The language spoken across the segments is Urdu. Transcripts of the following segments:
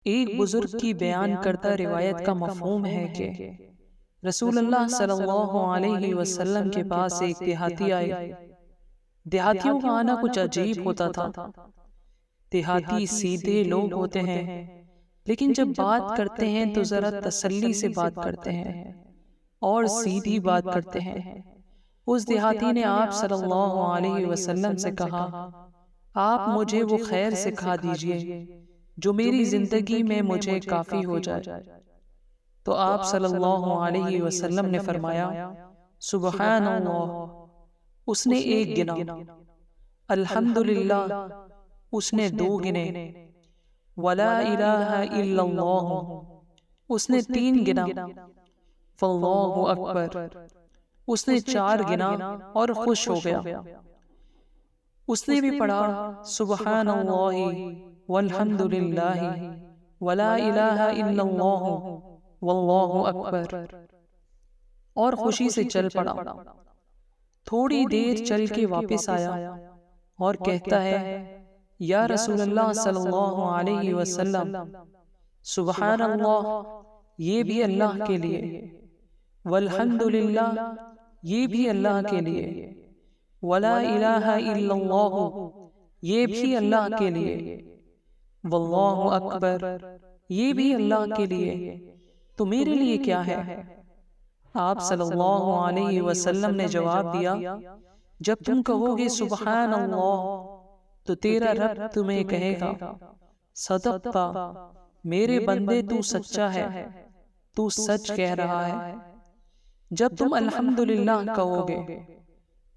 ایک بزرگ کی بیان کردہ روایت کا مفہوم ہے کہ رسول اللہ صلی اللہ علیہ وسلم کے پاس ایک دیہاتی آئے۔ دیہاتیوں کا آنا کچھ عجیب ہوتا تھا۔ دیہاتی سیدھے لوگ ہوتے ہیں، لیکن جب بات کرتے ہیں تو ذرا تسلی سے بات کرتے ہیں اور سیدھی بات کرتے ہیں۔ اس دیہاتی نے آپ صلی اللہ علیہ وسلم سے کہا، آپ مجھے وہ خیر سکھا دیجئے جو میری زندگی میں مجھے کافی ہو جائے۔ تو آپ صلی اللہ علیہ وسلم نے فرمایا، سبحان اللہ، اس نے ایک گنا، الحمدللہ، اس نے دو گنے، ولا الہ الا اللہ، اس نے تین گنا، فاللہ اکبر، اس نے چار گنا اور خوش ہو گیا۔ اس نے بھی پڑھا، سبحان اللہ والحمدللہ ولا الہ الا اللہ واللہ اکبر، اور خوشی سے چل پڑا۔ تھوڑی دیر چل کے واپس آیا اور کہتا ہے، یا رسول اللہ صلی اللہ علیہ وسلم، سبحان اللہ یہ بھی اللہ کے لیے، والحمدللہ یہ بھی اللہ کے لیے، ولا الہ الا اللہ یہ بھی اللہ کے لیے، واللہ اکبر یہ بھی اللہ کے لیے، تو میرے لیے کیا ہے؟ آپ صلی اللہ علیہ وسلم نے جواب دیا، جب تم کہو گے سبحان اللہ تو تیرا رب تمہیں کہے گا، صدقتا، میرے بندے تو سچا ہے، تو سچ کہہ رہا ہے۔ جب تم الحمدللہ کہو گے،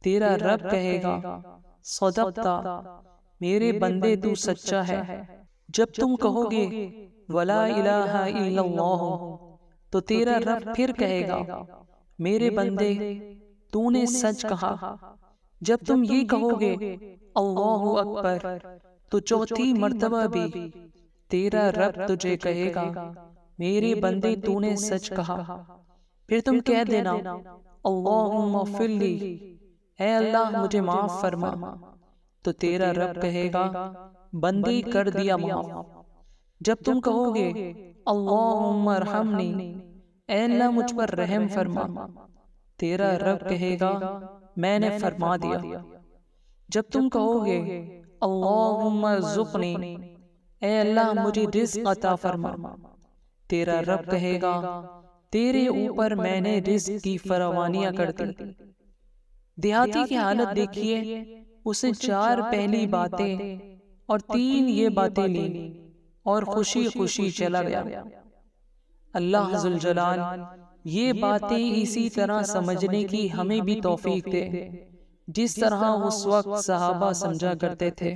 تیرا رب کہے گا، صدقتا، میرے بندے تو سچا ہے۔ جب تم کہو گے ولا الہ الا اللہ تو تیرا رب پھر کہے گا، میرے بندے تو نے سچ کہا۔ جب تم یہ کہو گے اللہ اکبر تو چوتھی مرتبہ بھی تیرا رب تجھے کہے گا، میرے بندے تو نے سچ کہا۔ پھر تم کہہ دینا، اللہم اغفر لی، اے اللہ مجھے معاف فرما، تو تیرا رب کہے گا، بندے کر دیا معاف۔ جب تم کہو گے اللہم ارحمنی، اے اللہ مجھ پر رحم فرما، تیرا رب کہے گا، میں نے فرما دیا۔ جب تم کہو گے اللہم ارزقنی، اے اللہ مجھے رزق عطا فرما، تیرا رب کہے گا، تیرے اوپر میں نے رزق کی فراوانیاں کر دی۔ دیہاتی کی حالت دیکھیے، اس نے چار پہلی باتیں اور تین یہ باتیں لی اور خوشی خوشی چلا گیا۔ اللہ ذوالجلال یہ باتیں اسی طرح سمجھنے کی ہمیں بھی توفیق دے جس طرح اس وقت صحابہ سمجھا کرتے تھے۔